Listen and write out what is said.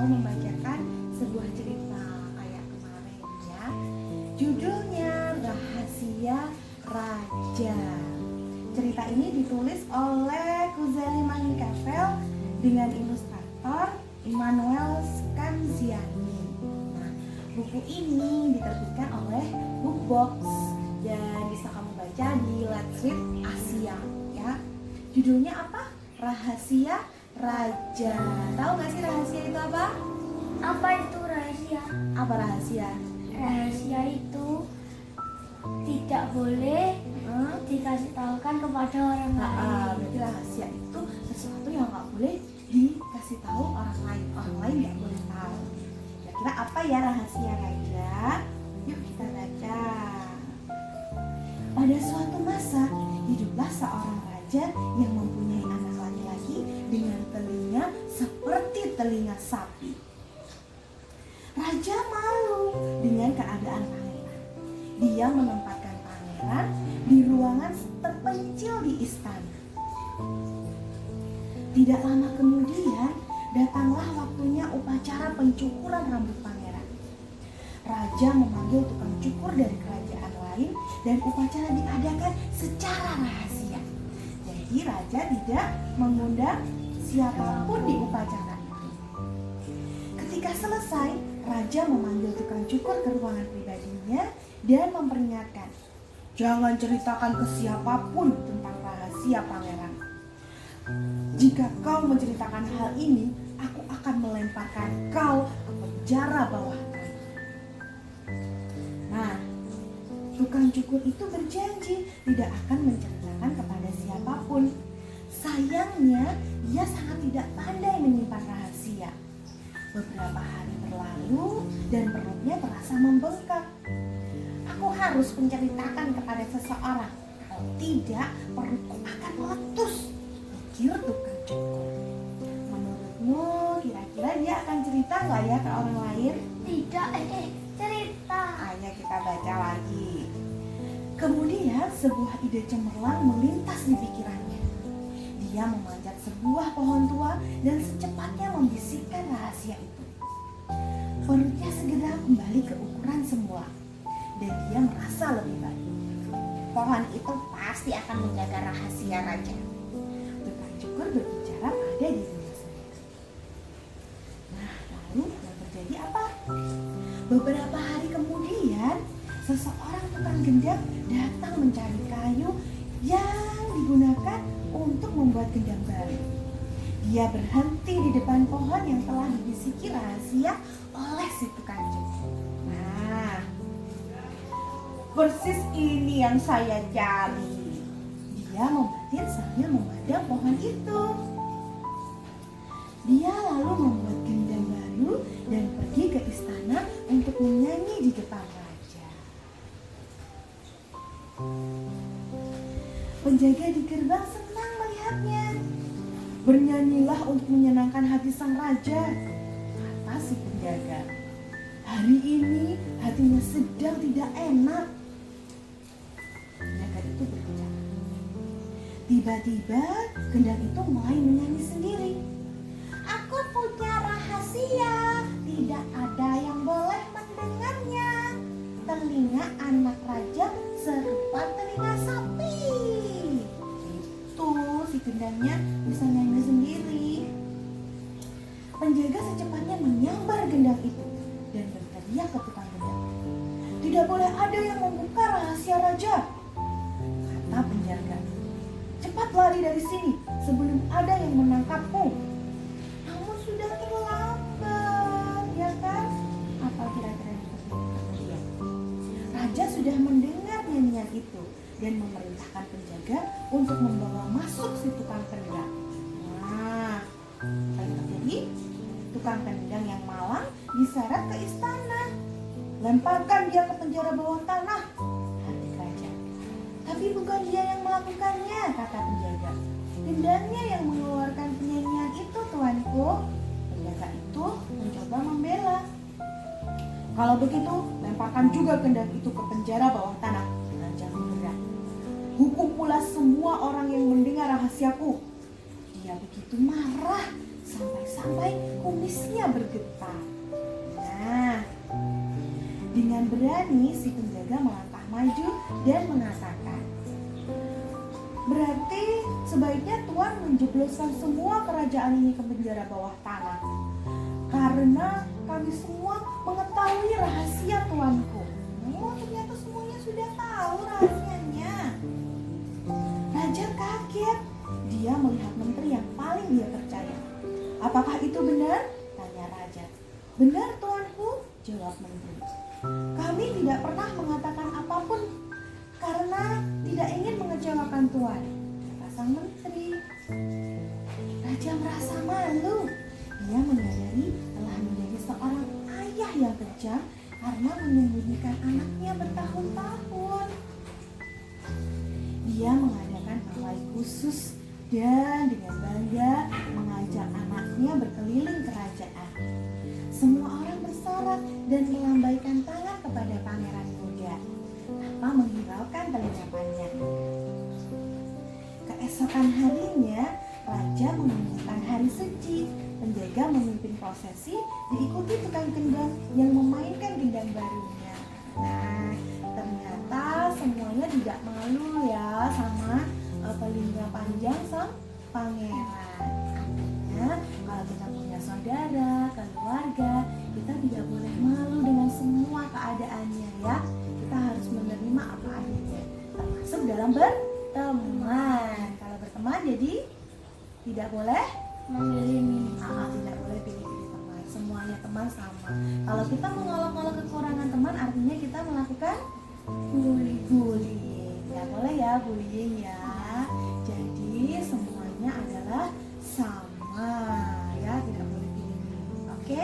mau membacakan sebuah cerita kayak kemarin ya. Judulnya Rahasia Raja. Cerita ini ditulis oleh Kuzeli Manikavel dengan ilustrator Immanuel Scanziani. Nah, buku ini diterbitkan oleh Bookbox dan bisa kamu baca di Let's Read Asia ya. Judulnya apa? Rahasia Raja. Tahu gak sih rahasia itu apa? Apa itu rahasia? Apa rahasia? Rahasia itu tidak boleh dikasih tahukan kepada orang lain. Berarti rahasia itu sesuatu yang gak boleh dikasih tahu orang lain. Orang lain gak boleh tahu. Kira-kira apa ya rahasia raja? Yuk kita baca. Pada suatu masa hiduplah seorang raja yang mempunyai anak laki-laki dengan telinga seperti telinga sapi. Raja malu dengan keadaan pangeran. Dia menempatkan pangeran di ruangan terpencil di istana. Tidak lama kemudian datanglah waktunya upacara pencukuran rambut pangeran. Raja memanggil tukang cukur dari kerajaan lain dan upacara diadakan secara rahasia. Jadi raja tidak mengundang siapapun di upacara itu. Ketika selesai, raja memanggil tukang cukur ke ruangan pribadinya dan memperingatkan, jangan ceritakan ke siapapun tentang rahasia pangeran. Jika kau menceritakan hal ini, aku akan melemparkan kau ke penjara bawah tanah. Nah, tukang cukur itu berjanji tidak akan menceritakan kepada siapapun. Sayangnya, ia sangat tidak pandai menyimpan rahasia. Beberapa hari berlalu dan perutnya terasa membengkak. Aku harus menceritakan kepada seseorang. Kalau tidak, perutku akan meletus, pikir tukang cukur. Menurutmu, kira-kira dia akan cerita nggak ya ke orang lain? Tidak, cerita. Ayo kita baca lagi. Kemudian sebuah ide cemerlang melintas di pikirannya. Dia memanjat sebuah pohon tua dan secepatnya membisikkan rahasia itu. Perutnya segera kembali ke ukuran semula dan dia merasa lebih baik. Pohon itu pasti akan menjaga rahasia raja. Tukang cukur berbicara pada dirinya sendiri. Nah, lalu yang terjadi apa? Beberapa hari kemudian, seseorang tukang gendang datang mencari kayu yang digunakan untuk membuat gendang baru. Dia berhenti di depan pohon yang telah dibisiki rahasia oleh si tukang cukur. Nah, persis ini yang saya cari. Dia membatin sambil memandang pohon itu. Dia lalu membuat gendang baru dan pergi ke istana untuk menyanyi di depan raja. Penjaga di gerbang senang melihatnya. Bernyanyilah untuk menyenangkan hati sang raja, kata si penjaga. Hari ini hatinya sedang tidak enak. Penjaga itu berbicara. Tiba-tiba gendang itu mulai menyanyi sendiri. Aku punya rahasia, tidak ada yang boleh mendengarnya. Telinga anak raja serupa telinga sapi. Itu si gendangnya bisa nyanyi sendiri. Penjaga secepatnya menyambar gendang itu dan berteriak ke tukang gendang. Tidak boleh ada yang membuka rahasia raja, kata penjaga. Cepat lari dari sini sebelum ada yang menangkapmu. Namun sudah terlambat, ya kan? Apa kira-kira yang terjadi? Raja sudah mendengar nyanyian itu dan memerintahkan penjaga untuk membawa masuk si tukang kendang. Nah, apa yang terjadi? Tukang kendang yang malang diseret ke istana. Lemparkan dia ke penjara bawah tanah, hati raja. Tapi bukan dia yang melakukannya, kata penjaga. Gendangnya yang mengeluarkan penyanyian itu, tuanku. Penjaga itu mencoba membela. Kalau begitu, lemparkan juga gendang itu ke penjara bawah tanah, raja bergerak. Hukum pula semua orang yang mendengar rahasiaku. Dia begitu marah sampai-sampai kumisnya bergetar. Nah, dengan berani si penjaga melangkah maju dan mengatakan, berarti sebaiknya Tuan menjebloskan semua kerajaan ini ke penjara bawah tanah. Karena kami semua mengetahui rahasia Tuanku. Oh, ternyata semuanya sudah tahu rahasianya. Raja kaget. Dia melihat menteri yang paling dia percaya. Apakah itu benar? Tanya raja. Benar Tuanku, jawab menteri. Kami tidak pernah mengatakan apapun karena tidak ingin mengecewakan Tuan, kata sang menteri. Raja merasa malu. Dia menyadari telah menjadi seorang ayah yang kejam karena menyembunyikan anaknya bertahun-tahun. Dia mengadakan pawai khusus dan dengan bangga mengajak anaknya berkeliling kerajaan. Semua orang bersorak dan melambaikan tangan kepada pangeran muda tanpa menghiraukan telinga panjang. Keesokan harinya, raja mengumumkan hari suci. Penjaga memimpin prosesi diikuti tukang gendang yang memainkan gendang barunya. Nah, ternyata semuanya tidak malu ya sama telinga panjang sang pangeran. Artinya kalau kita punya saudara, keluarga, kita tidak boleh malu dengan semua keadaannya ya. Kita harus menerima apa adanya, termasuk dalam berteman. Kalau berteman jadi tidak boleh tidak boleh pilih-pilih teman. Semuanya teman sama. Kalau kita mengolok-olok kekurangan teman, artinya kita melakukan bullying. Nggak boleh ya bullying ya. Jadi semuanya adalah sama ya, tidak boleh pilih-pilih. Oke?